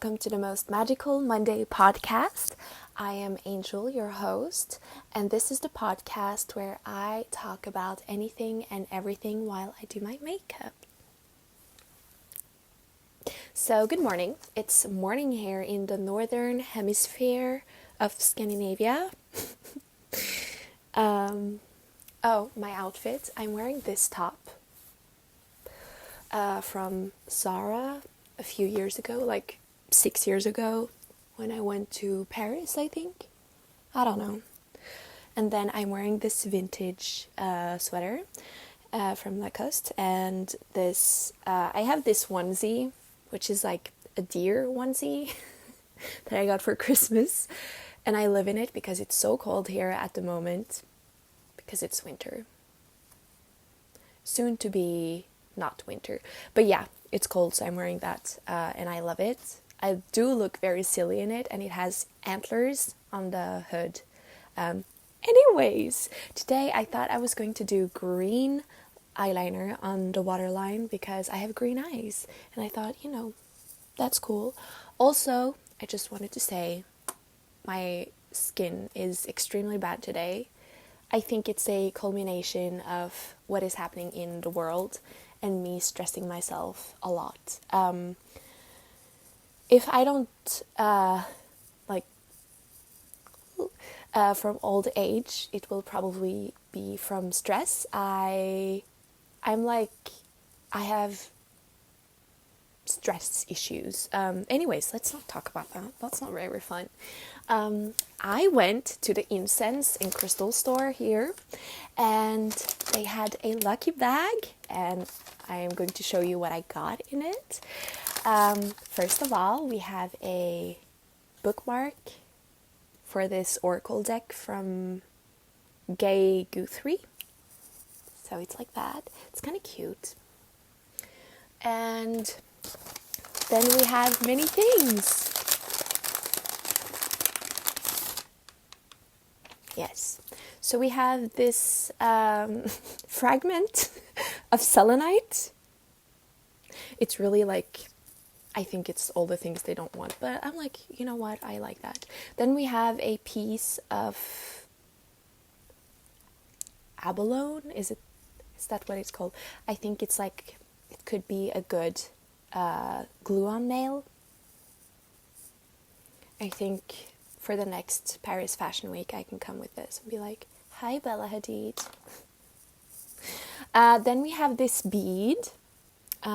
welcome to the most magical Monday podcast. I am Angel, your host, and this is the podcast where I talk about anything and everything while I do my makeup. So, good morning. It's morning here in the northern hemisphere of Scandinavia. My outfit. I'm wearing this top from Zara a few years ago, like 6 years ago, when I went to Paris, I think. I don't know. And then I'm wearing this vintage sweater from Lacoste, and this I have this onesie, which is like a deer onesie that I got for Christmas, and I live in it because it's so cold here at the moment, because it's winter. Soon to be not winter, but yeah, it's cold, so I'm wearing that, and I love it. I do look very silly in it, and it has antlers on the hood. Anyways, today I thought I was going to do green eyeliner on the waterline because I have green eyes, and I thought, that's cool. Also, I just wanted to say my skin is extremely bad today. I think it's a culmination of what is happening in the world and me stressing myself a lot. If I don't, from old age, it will probably be from stress. I have stress issues. Anyways, let's not talk about that. That's not very fun. I went to the incense and crystal store here, and they had a lucky bag, and I am going to show you what I got in it. First of all, we have a bookmark for this oracle deck from Ep.3. So it's like that. It's kind of cute. And then we have many things. Yes. So we have this fragment of selenite. It's really like, I think it's all the things they don't want, but I'm like, you know what? I like that. Then we have a piece of abalone. Is that what it's called? I think it's like, it could be a good glue-on nail. I think for the next Paris Fashion Week, I can come with this and be like, hi, Bella Hadid. Then we have this bead,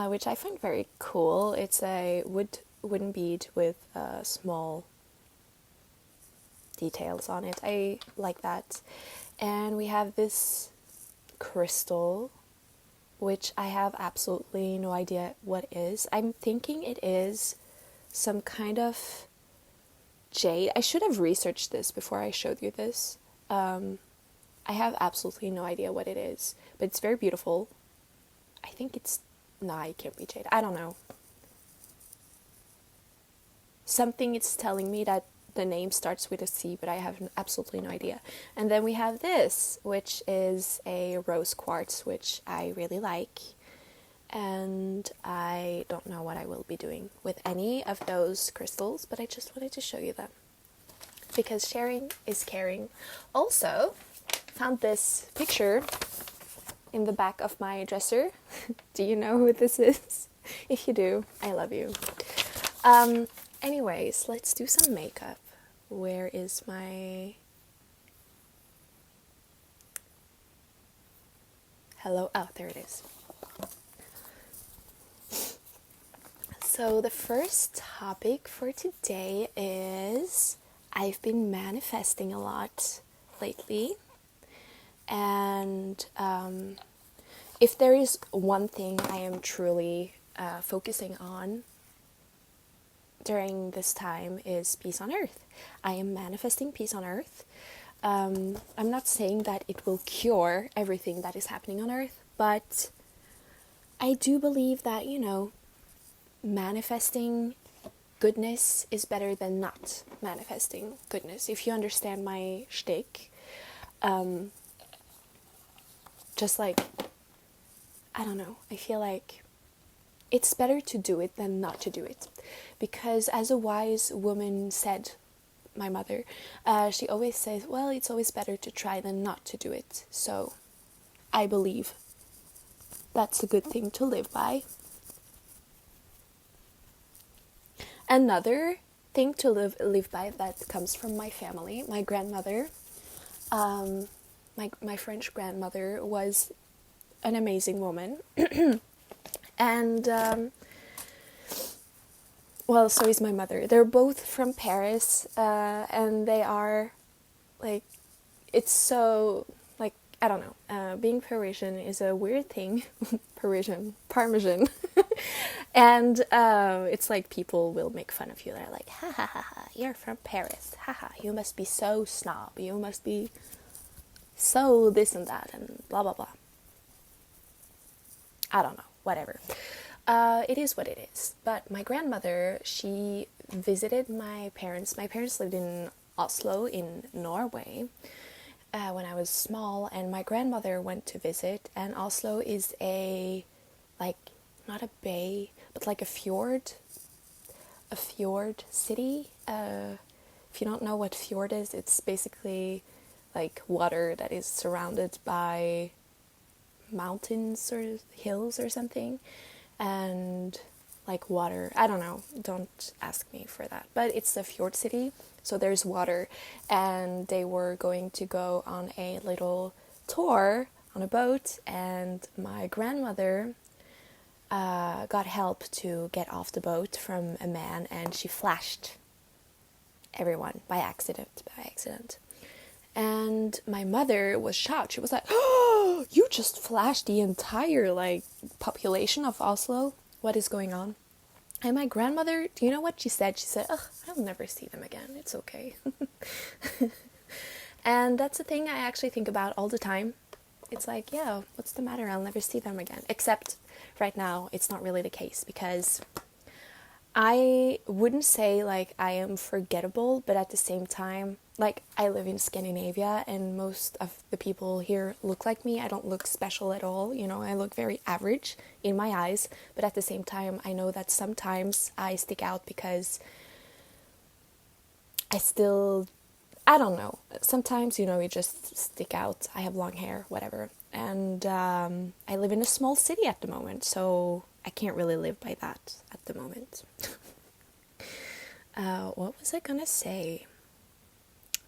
which I find very cool. It's a wooden bead with small details on it. I like that. And we have this crystal, which I have absolutely no idea what is. I'm thinking it is some kind of jade. I should have researched this before I showed you this. I have absolutely no idea what it is, but it's very beautiful. I think it's... Nah, it can't be jade. I don't know. Something is telling me that the name starts with a C, but I have absolutely no idea. And then we have this, which is a rose quartz, which I really like. And I don't know what I will be doing with any of those crystals, but I just wanted to show you them, because sharing is caring. Also, found this picture in the back of my dresser. Do you know who this is? If you do, I love you. Anyways, let's do some makeup. Where is my... Hello? Oh, there it is. So the first topic for today is I've been manifesting a lot lately. And if there is one thing I am truly focusing on during this time is peace on earth. I am manifesting peace on earth. I'm not saying that it will cure everything that is happening on earth, but I do believe that, manifesting goodness is better than not manifesting goodness. If you understand my shtick, just like, I don't know, I feel like it's better to do it than not to do it. Because as a wise woman said, my mother, she always says, well, it's always better to try than not to do it. So I believe that's a good thing to live by. Another thing to live by that comes from my family, my grandmother. My French grandmother was an amazing woman. And well, so is my mother. They're both from Paris, and they are like, it's so, like, I don't know, being Parisian is a weird thing. Parmesan. And it's like people will make fun of you. They're like, ha ha ha ha, you're from Paris. Ha ha, you must be so snob. You must be so this and that and blah blah blah. I don't know, whatever. It is what it is. But my grandmother, she visited my parents. My parents lived in Oslo in Norway when I was small, and my grandmother went to visit. And Oslo is a, like, not a bay, but like a fjord city. If you don't know what fjord is, it's basically like water that is surrounded by mountains or hills or something, and like water, I don't know, don't ask me for that, but it's a fjord city, so there's water. And they were going to go on a little tour on a boat, and my grandmother got help to get off the boat from a man, and she flashed everyone by accident. And my mother was shocked. She was like, "Oh, you just flashed the entire, like, population of Oslo. What is going on?" And my grandmother, do you know what she said? She said, "Ugh, I'll never see them again. It's okay." And that's a thing I actually think about all the time. It's like, yeah, what's the matter? I'll never see them again. Except right now, it's not really the case, because I wouldn't say, like, I am forgettable, but at the same time, like, I live in Scandinavia, and most of the people here look like me. I don't look special at all, you know, I look very average in my eyes, but at the same time, I know that sometimes I stick out because I don't know, sometimes, you know, you just stick out. I have long hair, whatever, and I live in a small city at the moment, so I can't really live by that at the moment. What was I gonna say?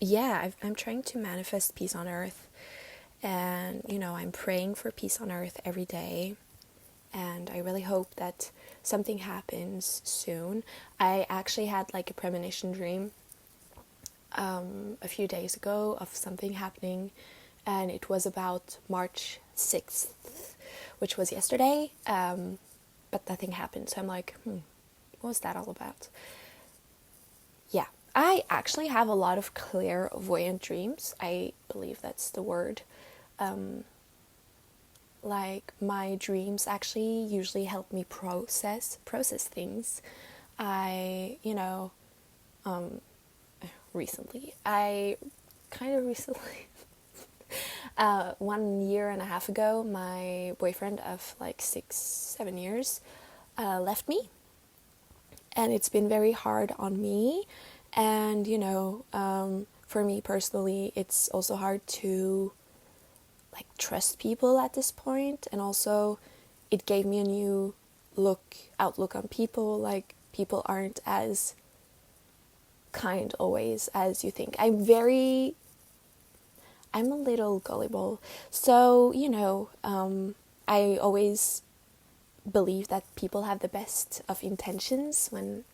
Yeah, I'm trying to manifest peace on earth, and, you know, I'm praying for peace on earth every day, and I really hope that something happens soon. I actually had, like, a premonition dream a few days ago of something happening, and it was about March 6th, which was yesterday, but nothing happened, so I'm like, what was that all about? Yeah, I actually have a lot of clairvoyant dreams. I believe that's the word. Like, my dreams actually usually help me process things. Recently, 1.5 years ago, my boyfriend of like 6-7 years left me, and it's been very hard on me. And, you know, for me personally, it's also hard to, like, trust people at this point. And also, it gave me a new outlook on people. Like, people aren't as kind always as you think. I'm a little gullible. So, you know, I always believe that people have the best of intentions when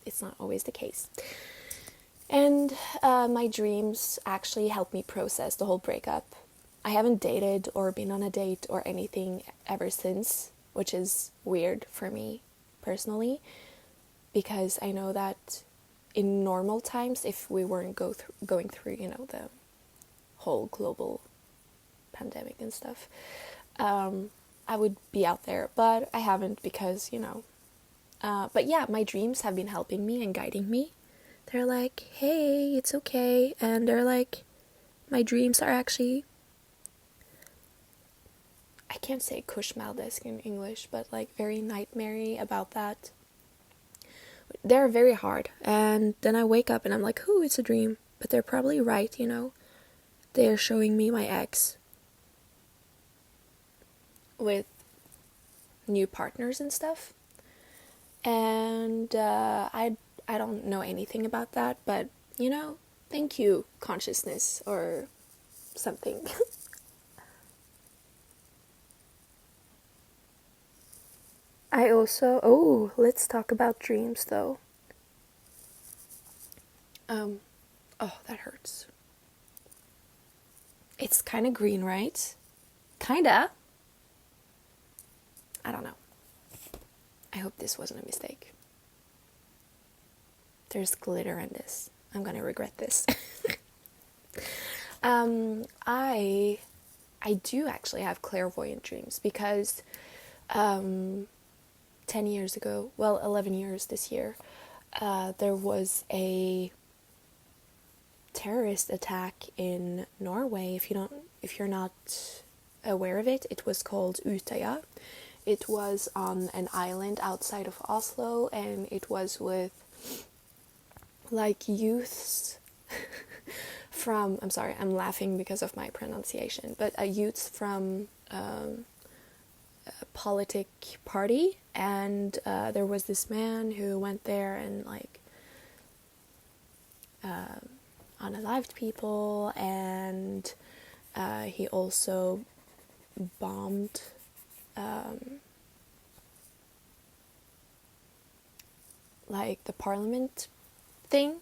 it's not always the case. And my dreams actually help me process the whole breakup. I haven't dated or been on a date or anything ever since, which is weird for me personally, because I know that in normal times, if we weren't going through, you know, the whole global pandemic and stuff, I would be out there, but I haven't, because, you know, but yeah, my dreams have been helping me and guiding me. They're like, hey, it's okay. And they're like, my dreams are actually I can't say kushmaldesk in English, but like very nightmare about that. They're very hard. And then I wake up and I'm like, "Ooh, it's a dream." But they're probably right, you know. They're showing me my ex with new partners and stuff. And I don't know anything about that, but you know, thank you, consciousness or something. I also, let's talk about dreams though. Um, oh, that hurts. It's kind of green, right? Kinda. I don't know. I hope this wasn't a mistake. There's glitter in this. I'm gonna regret this. I do actually have clairvoyant dreams because 10 years ago, well, 11 years this year, there was a terrorist attack in Norway. If you're not aware of it, it was called Utøya. It was on an island outside of Oslo, and it was with like youths from, I'm sorry, I'm laughing because of my pronunciation, but youths from a politic party, and there was this man who went there and like unalived people, and he also bombed like the parliament thing.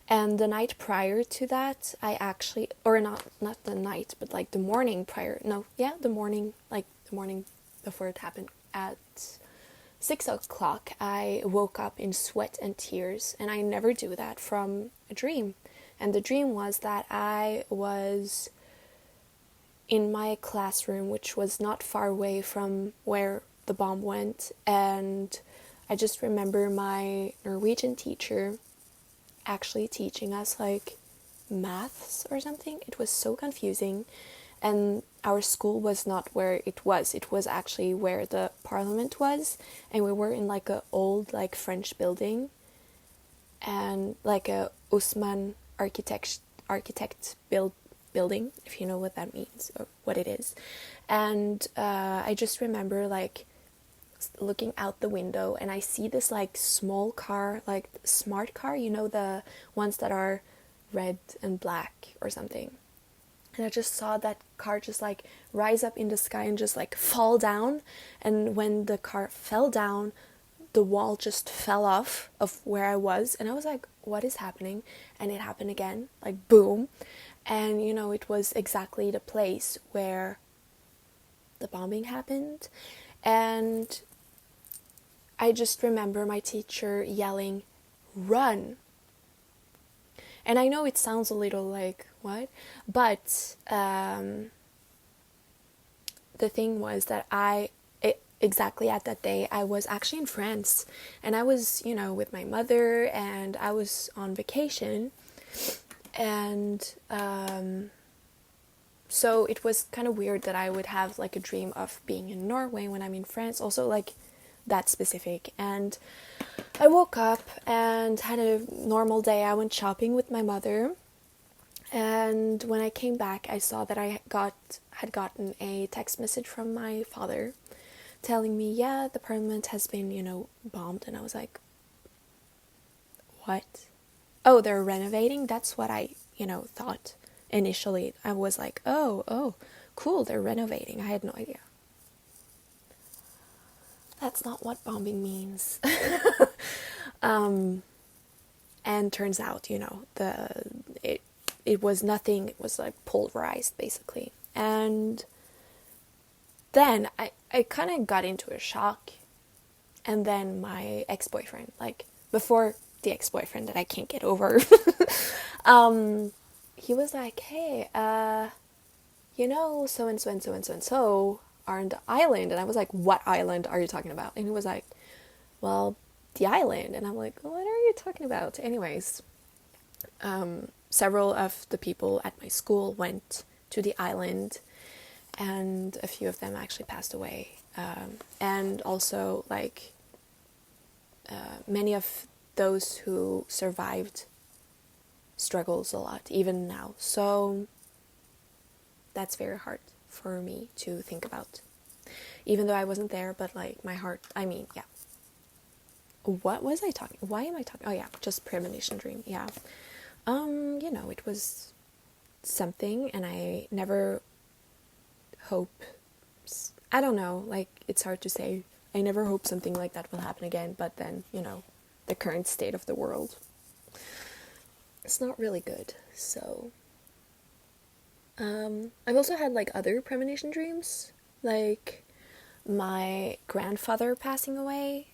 And the night prior to that, I actually, or not the night, but like the morning prior, no, yeah, the morning before it happened, at 6 o'clock, I woke up in sweat and tears, and I never do that from a dream. And the dream was that I was in my classroom, which was not far away from where the bomb went, and I just remember my Norwegian teacher actually teaching us like maths or something. It was so confusing, and our school was not where it was actually where the parliament was, and we were in like a old like French building, and like a Usman architect building, if you know what that means or what it is. And I just remember like looking out the window, and I see this like small car, like smart car, you know, the ones that are red and black or something. And I just saw that car just like rise up in the sky and just like fall down. And when the car fell down, the wall just fell off of where I was, and I was like, what is happening? And it happened again, like boom. And you know, it was exactly the place where the bombing happened. And I just remember my teacher yelling, "Run!" And I know it sounds a little like, what? But the thing was that exactly at that day, I was actually in France. And I was, you know, with my mother, and I was on vacation. And so it was kind of weird that I would have like a dream of being in Norway when I'm in France. Also, like, that specific. And I woke up and had a normal day. I went shopping with my mother, and when I came back, I saw that I had gotten a text message from my father telling me, yeah, the parliament has been, you know, bombed. And I was like, what? Oh, they're renovating? That's what I, you know, thought initially. I was like, oh, cool, they're renovating. I had no idea. That's not what bombing means. And turns out, you know, it was nothing. It was like pulverized, basically. And then I kind of got into a shock. And then my ex-boyfriend, like before the ex-boyfriend that I can't get over, he was like, hey, you know, so and so and so and so and so are on the island. And I was like, what island are you talking about? And he was like, well, the island. And I'm like, what are you talking about? Anyways, several of the people at my school went to the island, and a few of them actually passed away. And also, like, many of those who survived struggles a lot, even now. So that's very hard for me to think about. Even though I wasn't there, but like my heart, I mean, yeah. What was I talking? Why am I talking? Oh yeah, just premonition dream. Yeah. It was something, and I never hope, I don't know, like, it's hard to say. I never hope something like that will happen again, but then, the current state of the world, it's not really good. So I've also had like other premonition dreams, like my grandfather passing away,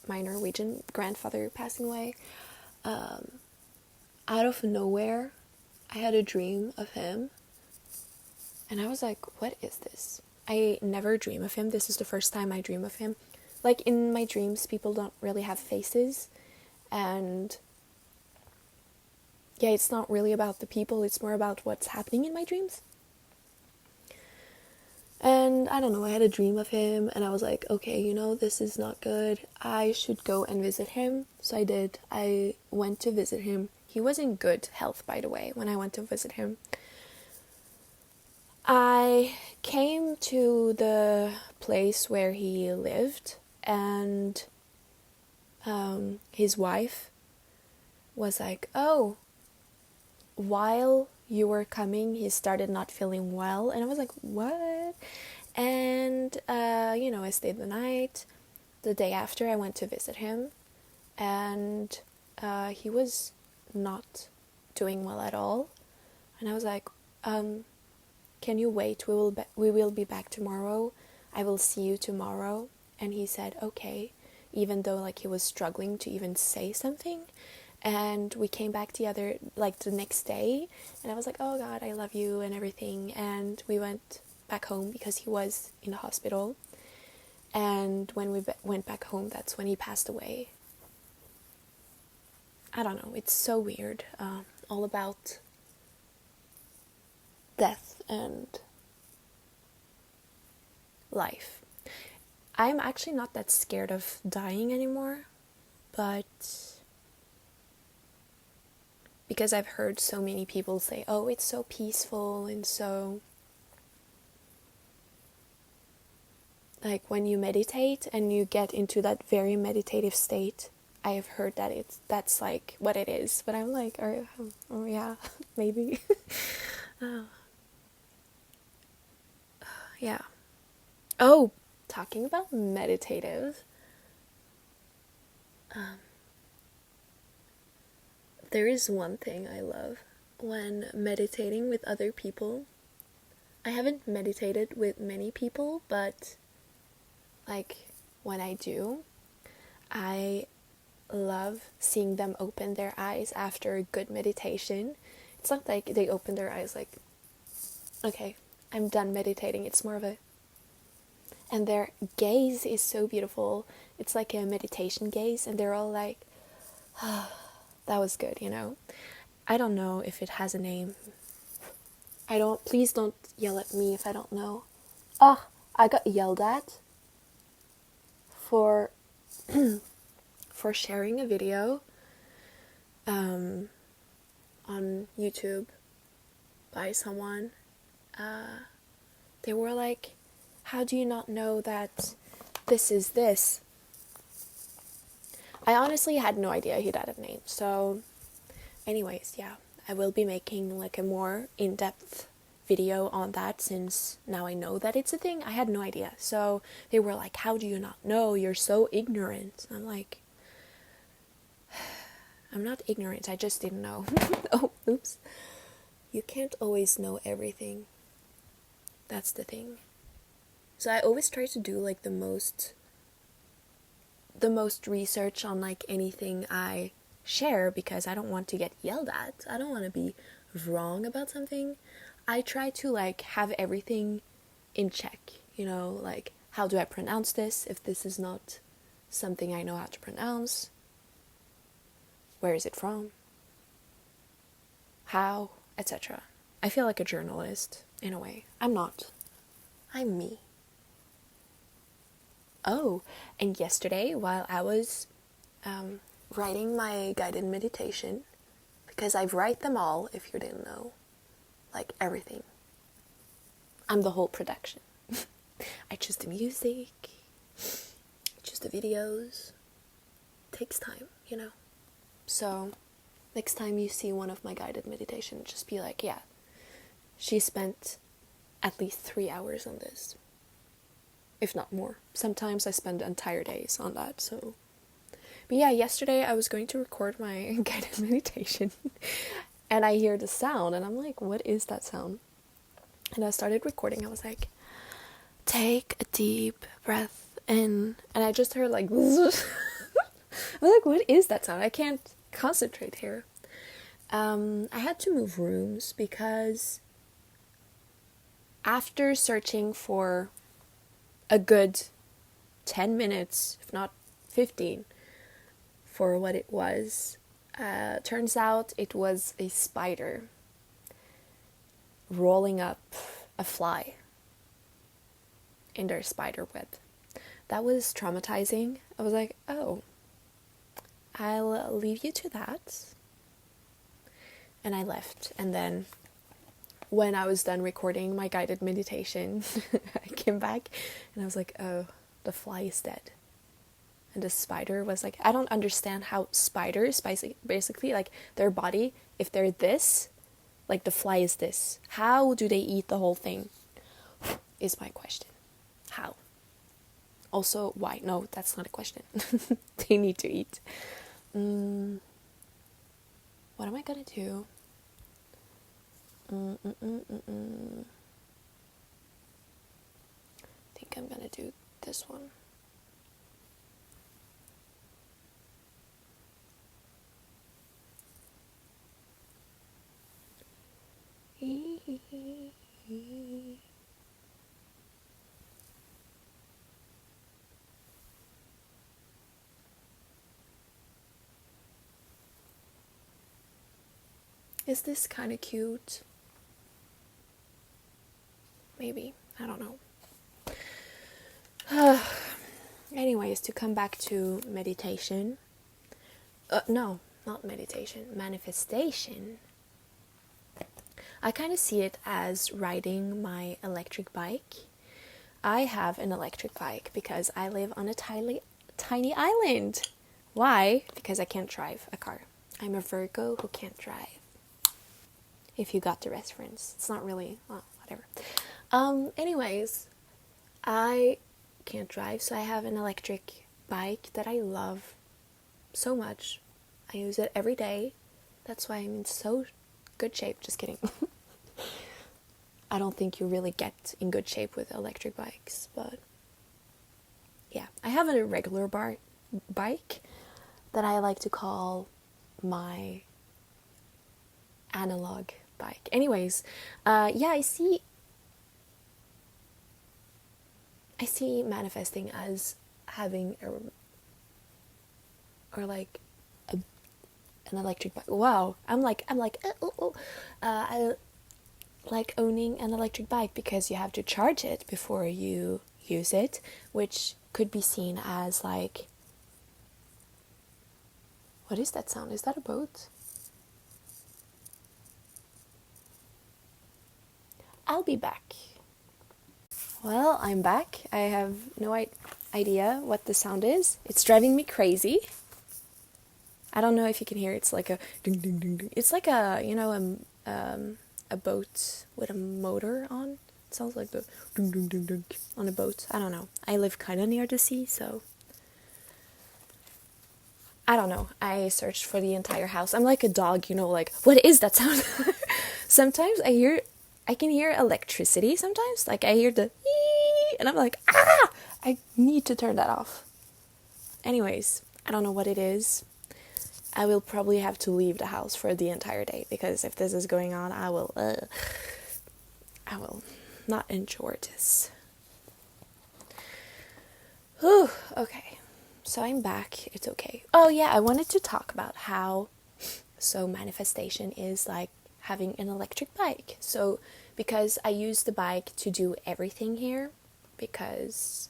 my Norwegian grandfather passing away. Out of nowhere, I had a dream of him, and I was like, what is this? I never dream of him. This is the first time I dream of him. Like, in my dreams, people don't really have faces, and yeah, it's not really about the people, it's more about what's happening in my dreams. And I don't know, I had a dream of him, and I was like, okay, this is not good. I should go and visit him. So I did. I went to visit him. He was in good health, by the way, when I went to visit him. I came to the place where he lived, and his wife was like, oh, while you were coming, he started not feeling well. And I was like, what? And, I stayed the night. The day after, I went to visit him, and he was not doing well at all. And I was like, can you wait? We will be back tomorrow. I will see you tomorrow. And he said, okay, even though like he was struggling to even say something. And we came back together like the next day, and I was like, oh God, I love you and everything. And we went back home because he was in the hospital. And when we went back home, that's when he passed away. I don't know, it's so weird. All about death and life. I'm actually not that scared of dying anymore, but because I've heard so many people say, oh, it's so peaceful and so, like, when you meditate and you get into that very meditative state, I have heard that that's like what it is. But I'm like, oh yeah, maybe. Yeah. Oh, talking about meditative, there is one thing I love when meditating with other people. I haven't meditated with many people, but like when I do, I love seeing them open their eyes after a good meditation. It's not like they open their eyes like, okay, I'm done meditating. It's more of a, and their gaze is so beautiful. It's like a meditation gaze, and they're all like, oh, that was good, I don't know if it has a name. Please don't yell at me if I don't know. Oh, I got yelled at for for sharing a video on YouTube by someone. They were like, how do you not know that this is this? I honestly had no idea he'd had a name. So anyways, yeah, I will be making like a more in-depth video on that, since now I know that it's a thing. I had no idea. So they were like, how do you not know? You're so ignorant. I'm like, I'm not ignorant, I just didn't know. Oh, oops. You can't always know everything. That's the thing. So I always try to do like the most research on like anything I share, because I don't want to get yelled at. I don't want to be wrong about something. I try to like have everything in check, like, how do I pronounce this if this is not something I know how to pronounce? Where is it from? How? Etc. I feel like a journalist in a way. I'm not. I'm me. Oh, and yesterday while I was writing my guided meditation, because I write them all, if you didn't know, like everything. I'm the whole production. I choose the music, I choose the videos. It takes time, you know. So next time you see one of my guided meditations, just be like, yeah, she spent at least 3 hours on this, if not more. Sometimes I spend entire days on that. So, but yeah, yesterday I was going to record my guided meditation and I hear the sound and I'm like, what is that sound? And I started recording. I was like, take a deep breath in, and I just heard like I was like, what is that sound? I can't concentrate here. I had to move rooms because after searching for a good 10 minutes, if not 15, for what it was, turns out it was a spider rolling up a fly in their spider web. That was traumatizing. I was like, oh, I'll leave you to that. And I left. And then when I was done recording my guided meditation, I came back and I was like, oh, the fly is dead. And the spider was like, I don't understand how spiders, basically, like their body, if they're this, like the fly is this, how do they eat the whole thing? Is my question. How? Also, why? No, that's not a question. They need to eat. What am I gonna do? I think I'm gonna do this one. Is this kind of cute? Maybe. I don't know. Anyways, to come back to meditation. No, not meditation. Manifestation. I kind of see it as riding my electric bike. I have an electric bike because I live on a tiny island. Why? Because I can't drive a car. I'm a Virgo who can't drive. If you got the reference. It's not really, well, whatever. Anyways, I can't drive, so I have an electric bike that I love so much. I use it every day. That's why I'm in so good shape. Just kidding. I don't think you really get in good shape with electric bikes, but yeah. I have a regular bike that I like to call my analog bike. Anyways, yeah, I see manifesting as having an electric bike. Wow, I like owning an electric bike because you have to charge it before you use it, which could be seen as like, what is that sound? Is that a boat? I'll be back. Well, I'm back. I have no idea what the sound is. It's driving me crazy. I don't know if you can hear it. It's like a ding ding ding ding. It's like a, you know, a boat with a motor on. It sounds like the ding ding ding ding on a boat. I don't know. I live kind of near the sea, so I don't know. I searched for the entire house. I'm like a dog, you know, like, what is that sound? Sometimes I can hear electricity sometimes. Like, I hear the ee, and I'm like, ah! I need to turn that off. Anyways, I don't know what it is. I will probably have to leave the house for the entire day, because if this is going on, I will not enjoy this. Whew, okay. So I'm back. It's okay. Oh yeah, I wanted to talk about how manifestation is like having an electric bike. So because I use the bike to do everything here, because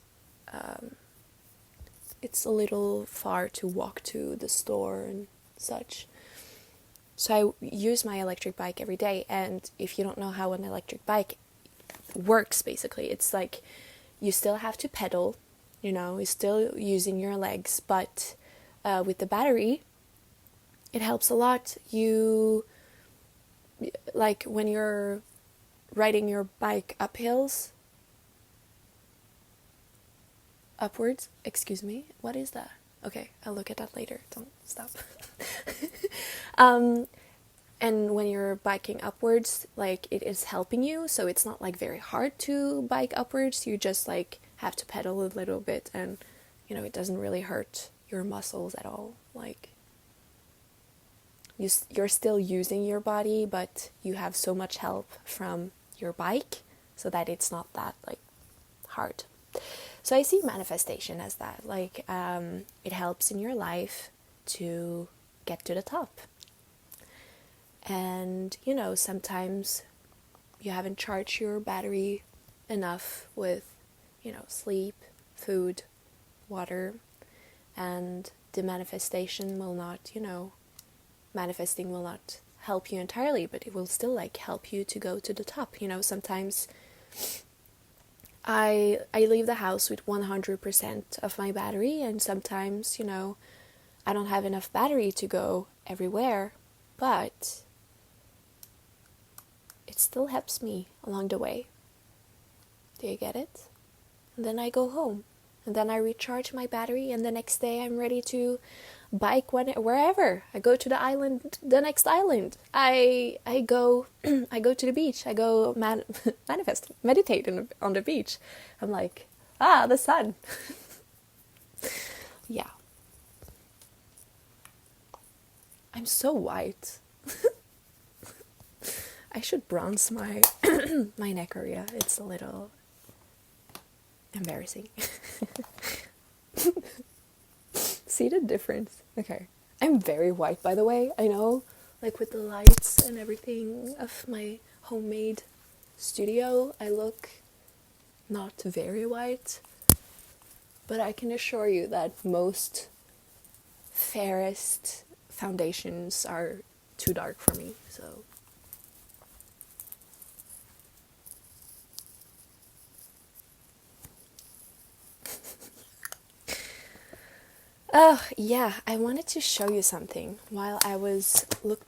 it's a little far to walk to the store and such. So I use my electric bike every day, and if you don't know how an electric bike works, basically, it's like you still have to pedal, you're still using your legs, but with the battery, it helps a lot. Like when you're riding your bike upwards, excuse me, what is that? Okay, I'll look at that later, don't stop. And when you're biking upwards, like it is helping you, so it's not like very hard to bike upwards, you just like have to pedal a little bit, and it doesn't really hurt your muscles at all. Like you're still using your body, but you have so much help from your bike so that it's not that like hard. So I see manifestation as that, like it helps in your life to get to the top. And sometimes you haven't charged your battery enough with sleep, food, water, and the manifesting will not help you entirely, but it will still like help you to go to the top. Sometimes I leave the house with 100% of my battery, and sometimes I don't have enough battery to go everywhere, but it still helps me along the way. Do you get it? And then I go home, and then I recharge my battery, and the next day I'm ready to bike wherever. I go to the next island. I go I go to the beach. I go meditate on the beach. I'm like, the sun. Yeah. I'm so white. I should bronze my my neck area. It's a little embarrassing. See the difference? Okay. I'm very white, by the way. I know, like with the lights and everything of my homemade studio, I look not very white. But I can assure you that most fairest foundations are too dark for me, so... Oh, yeah, I wanted to show you something while I was look,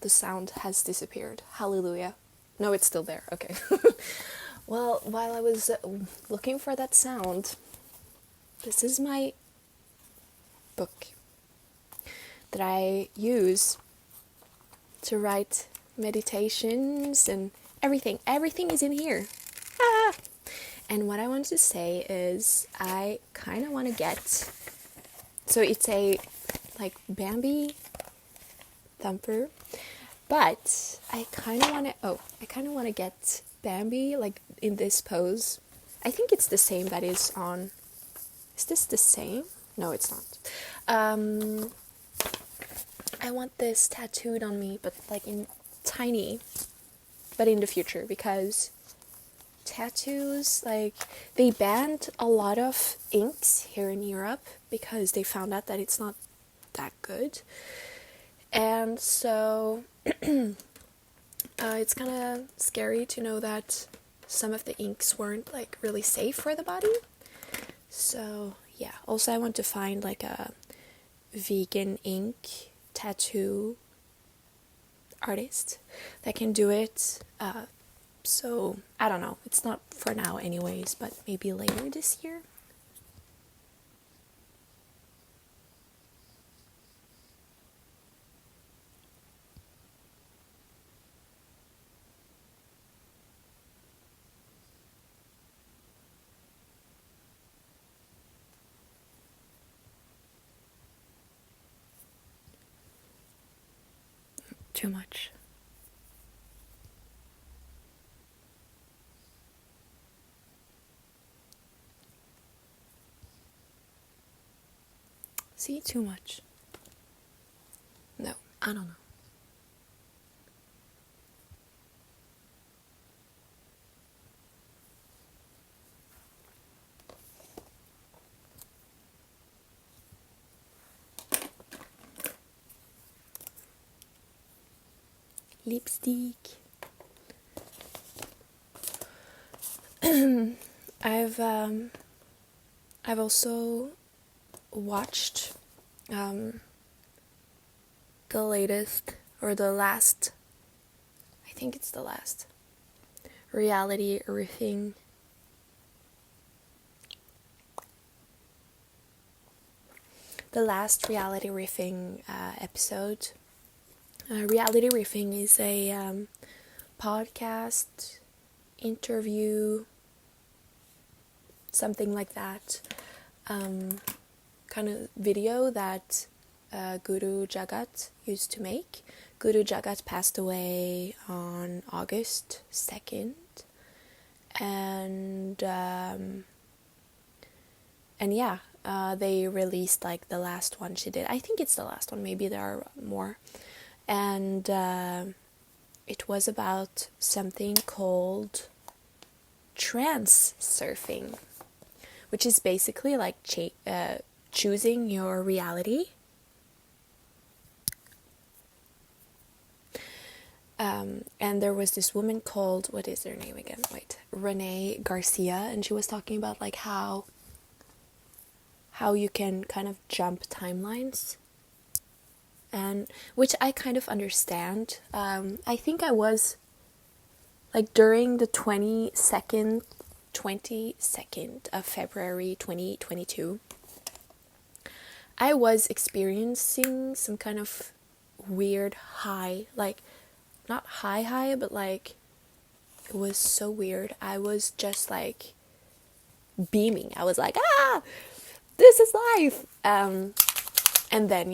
the sound has disappeared. Hallelujah. No, it's still there. Okay. Well, while I was looking for that sound, this is my book that I use to write meditations and everything. Everything is in here. Ah! And what I want to say is I kind of want to get... So it's a, like, Bambi thumper. But I kind of want to get Bambi, like, in this pose. I think it's the same that is on... Is this the same? No, it's not. I want this tattooed on me, but, like, in tiny. But in the future, because... tattoos, like, they banned a lot of inks here in Europe because they found out that it's not that good, and so it's kind of scary to know that some of the inks weren't like really safe for the body. So yeah, also I want to find like a vegan ink tattoo artist that can do it. So, I don't know. It's not for now anyways, but maybe later this year. Too much. See, too much. No, I don't know. Lipstick. I've also watched the latest, or the last, I think it's the last, reality riffing episode. Reality riffing is a podcast, interview, something like that, kind of video that Guru Jagat used to make. Guru Jagat passed away on August 2nd, and yeah, they released like the last one she did. I think it's the last one, maybe there are more. And it was about something called Transurfing, which is basically like choosing your reality. And there was this woman called, what is her name again? Renee Garcia, and she was talking about like how you can kind of jump timelines, and which I kind of understand. I think I was like during the 22nd of February 2022, I was experiencing some kind of weird high, like not high, but like it was so weird. I was just like beaming. I was like, this is life. And then,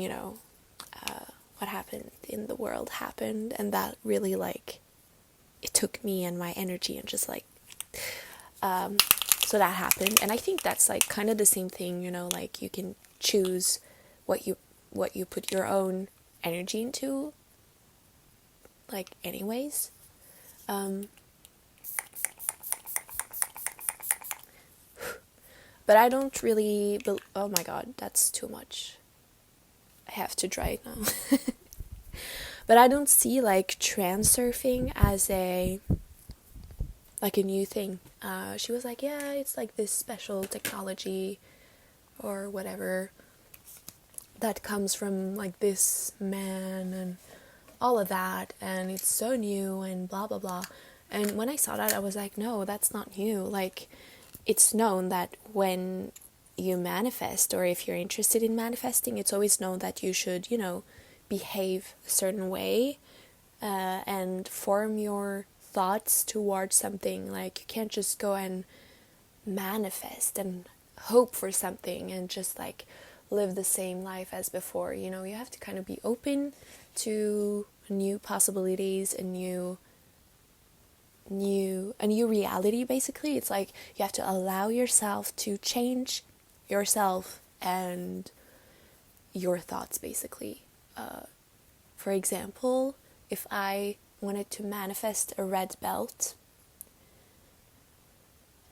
what happened in the world happened, and that really like, it took me and my energy and just like, so that happened. And I think that's like kind of the same thing, like you can choose what you put your own energy into, like anyways. But I don't really, oh my god, that's too much. I have to dry it now. But I don't see like transurfing as a new thing. She was like, yeah, it's like this special technology or whatever that comes from like this man and all of that, and it's so new and blah blah blah. And when I saw that, I was like, no, that's not new. Like, it's known that when you manifest, or if you're interested in manifesting, it's always known that you should, behave a certain way, and form your thoughts towards something. Like, you can't just go and manifest and hope for something and just like live the same life as before. You have to kind of be open to new possibilities, a new reality. Basically, it's like you have to allow yourself to change yourself and your thoughts, basically. For example, if I wanted to manifest a red belt,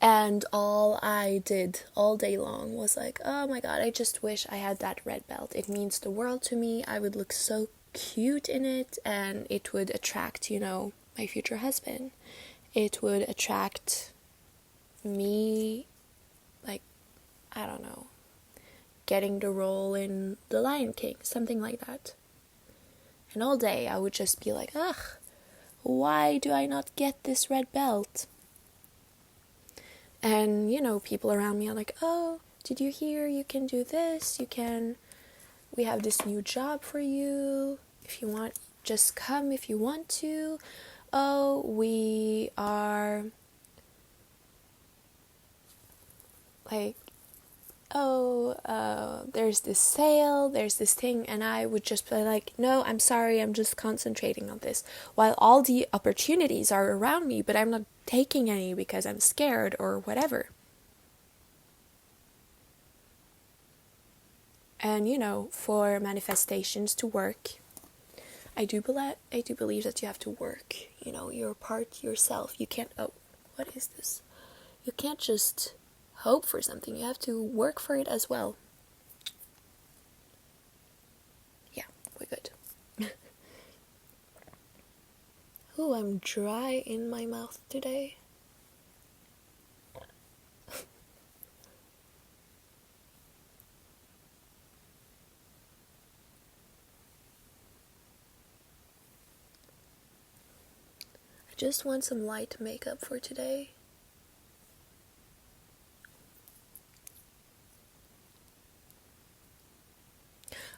and all I did all day long was like, oh my god, I just wish I had that red belt. It means the world to me. I would look so cute in it, and it would attract, my future husband. It would attract me, like, I don't know, getting the role in The Lion King, something like that. And all day I would just be like, ugh, why do I not get this red belt? And, people around me are like, oh, did you hear? You can do this. We have this new job for you. If you want, just come if you want to. Oh, we are like, there's this sale, there's this thing, and I would just be like, no, I'm sorry, I'm just concentrating on this, while all the opportunities are around me, but I'm not taking any because I'm scared or whatever. And for manifestations to work, I do believe that you have to work, your part yourself. You can't, what is this? You can't just hope for something. You have to work for it as well. Yeah, we're good. Ooh, I'm dry in my mouth today. I just want some light makeup for today.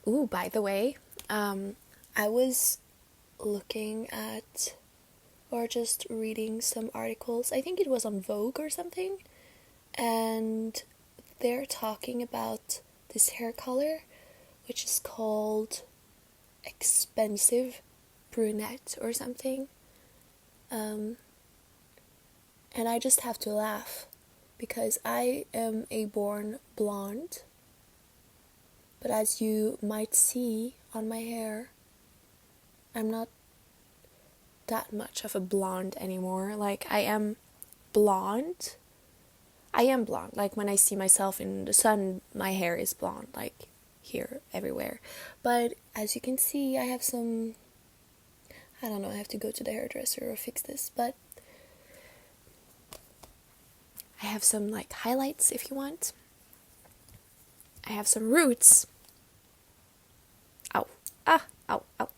Ooh, by the way, I was looking at or just reading some articles. I think it was on Vogue or something. And they're talking about this hair color, which is called expensive brunette or something. And I just have to laugh because I am a born blonde. But as you might see on my hair, I'm not that much of a blonde anymore. Like, I am blonde. Like, when I see myself in the sun, my hair is blonde, like, here, everywhere. But as you can see, I have some, I don't know, I have to go to the hairdresser or fix this, but I have some, like, highlights if you want. I have some roots. Ow. Ah, ow, ow.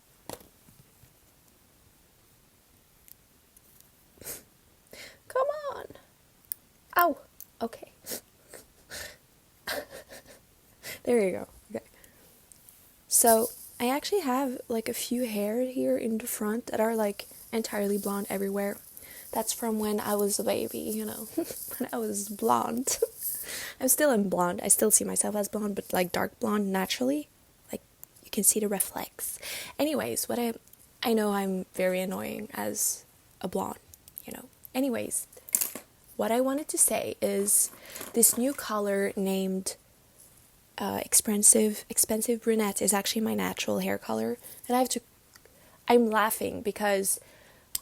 Come on. Ow. Okay. There you go. Okay. So, I actually have, like, a few hair here in the front that are, like, entirely blonde everywhere. That's from when I was a baby, you know, when I was blonde. I'm still in blonde. I still see myself as blonde, but, like, dark blonde naturally. Like, you can see the reflex. Anyways, I know I'm very annoying as a blonde, you know. Anyways, what I wanted to say is this new color named expensive brunette is actually my natural hair color, and I'm laughing because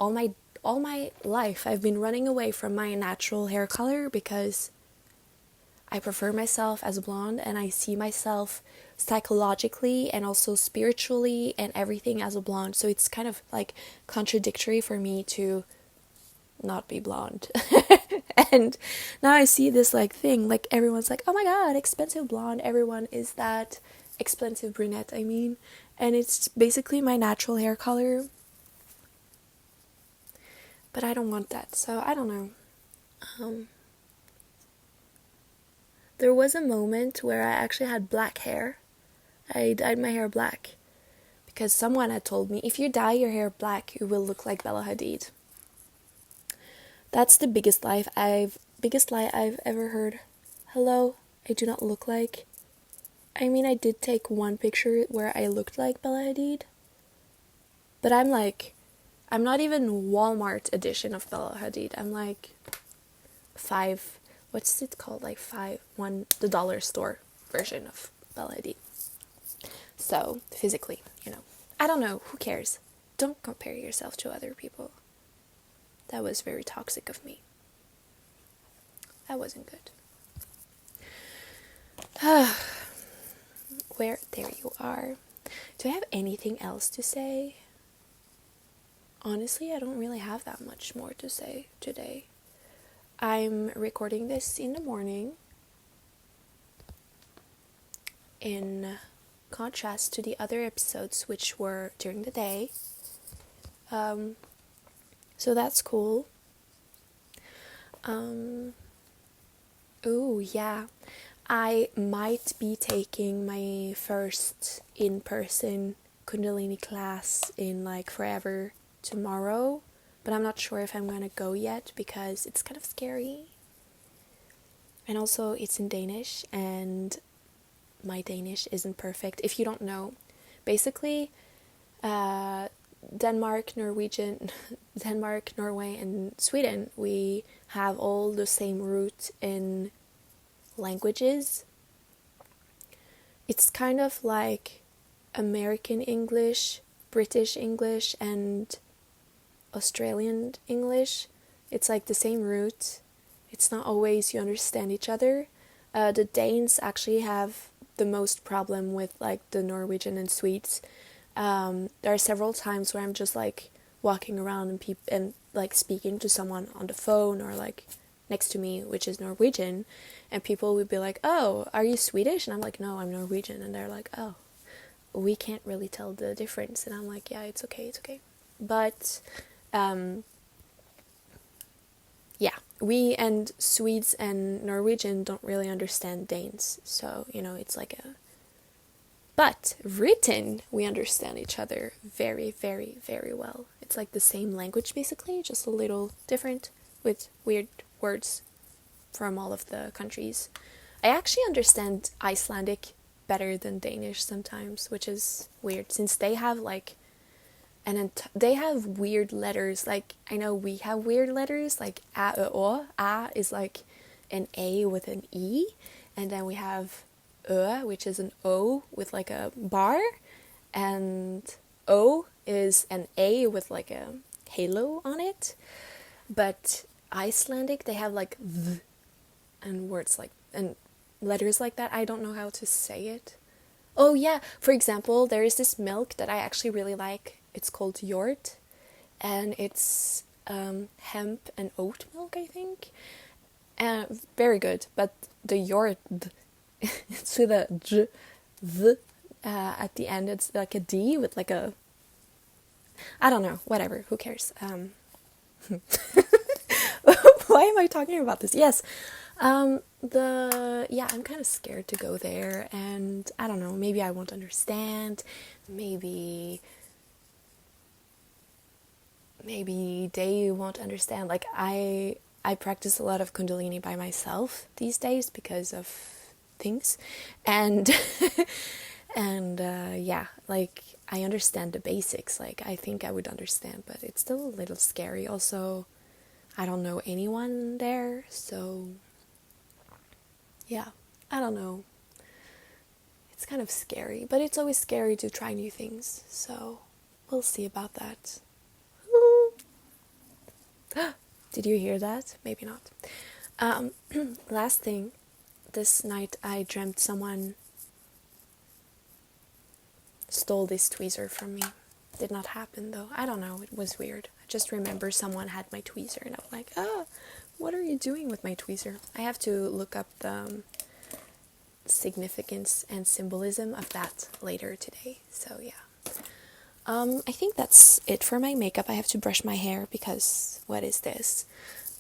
all my life I've been running away from my natural hair color because I prefer myself as a blonde, and I see myself psychologically and also spiritually and everything as a blonde. So it's kind of like contradictory for me to not be blonde. And now I see this like thing, like everyone's like, oh my god, expensive blonde, everyone is that expensive brunette, I mean, and it's basically my natural hair color, but I don't want that, so I don't know. There was a moment where I actually had black hair. I dyed my hair black because someone had told me, if you dye your hair black, you will look like Bella Hadid. That's the biggest lie I've ever heard. Hello, I do not look like. I mean, I did take one picture where I looked like Bella Hadid, but I'm not even Walmart edition of Bella Hadid. I'm like what's it called? Like the dollar store version of Bella Hadid. So, physically, you know. I don't know, who cares? Don't compare yourself to other people. That was very toxic of me. That wasn't good. There you are. Do I have anything else to say? Honestly, I don't really have that much more to say today. I'm recording this in the morning, in contrast to the other episodes which were during the day. So that's cool. Ooh, yeah. I might be taking my first in-person Kundalini class in like forever tomorrow, but I'm not sure if I'm gonna go yet because it's kind of scary. And also it's in Danish, and my Danish isn't perfect. If you don't know, basically, Denmark, Norway, and Sweden, we have all the same root in languages. It's kind of like American English, British English, and Australian English. It's like the same root. It's not always you understand each other. The Danes actually have the most problem with like the Norwegian and Swedes. There are several times where I'm just like walking around and like speaking to someone on the phone or like next to me, which is Norwegian, and people would be like, "Oh, are you Swedish?" And I'm like, "No, I'm Norwegian." And they're like, "Oh, we can't really tell the difference." And I'm like, "Yeah, it's okay, it's okay." But yeah, we and Swedes and Norwegian don't really understand Danes, so it's like a. But written, we understand each other very, very, very well. It's like the same language basically, just a little different with weird words from all of the countries. I actually understand Icelandic better than Danish sometimes, which is weird since they have like they have weird letters. Like I know we have weird letters like a, o. A is like an A with an E, and then we have which is an O with like a bar, and O is an A with like a halo on it. But Icelandic, they have like th and words like and letters like that. I don't know how to say it. Oh yeah, for example, there is this milk that I actually really like. It's called Hjort, and it's hemp and oat milk, I think. Very good, but the Hjort, it's with a j, the at the end. It's like a D with like a. I don't know. Whatever. Who cares? Why am I talking about this? Yes. I'm kind of scared to go there, and I don't know. Maybe I won't understand. Maybe they won't understand. Like I practice a lot of Kundalini by myself these days because of things, and like I understand the basics. Like I think I would understand, but it's still a little scary. Also, I don't know anyone there, so yeah, I don't know. It's kind of scary, but it's always scary to try new things, so we'll see about that. Did you hear that? Maybe not. Last thing, this night I dreamt someone stole this tweezer from me. Did not happen though. I don't know, it was weird. I just remember someone had my tweezer and I was like, what are you doing with my tweezer? I have to look up the significance and symbolism of that later today, so yeah. I think that's it for my makeup. I have to brush my hair because what is this?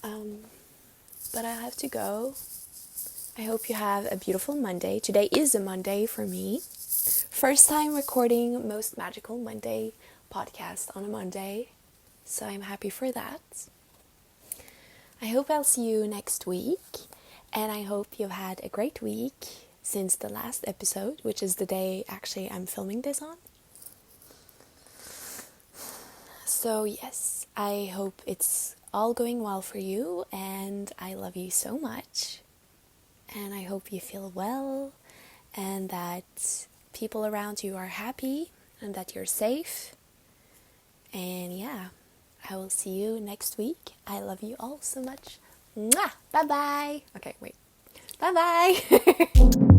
But I have to go. I hope you have a beautiful Monday. Today is a Monday for me. First time recording Most Magical Monday podcast on a Monday, so I'm happy for that. I hope I'll see you next week, and I hope you've had a great week since the last episode, which is the day actually I'm filming this on. So yes, I hope it's all going well for you, and I love you so much, and I hope you feel well, and that people around you are happy, and that you're safe, and yeah, I will see you next week. I love you all so much. Mwah! Bye-bye! Okay, wait. Bye-bye!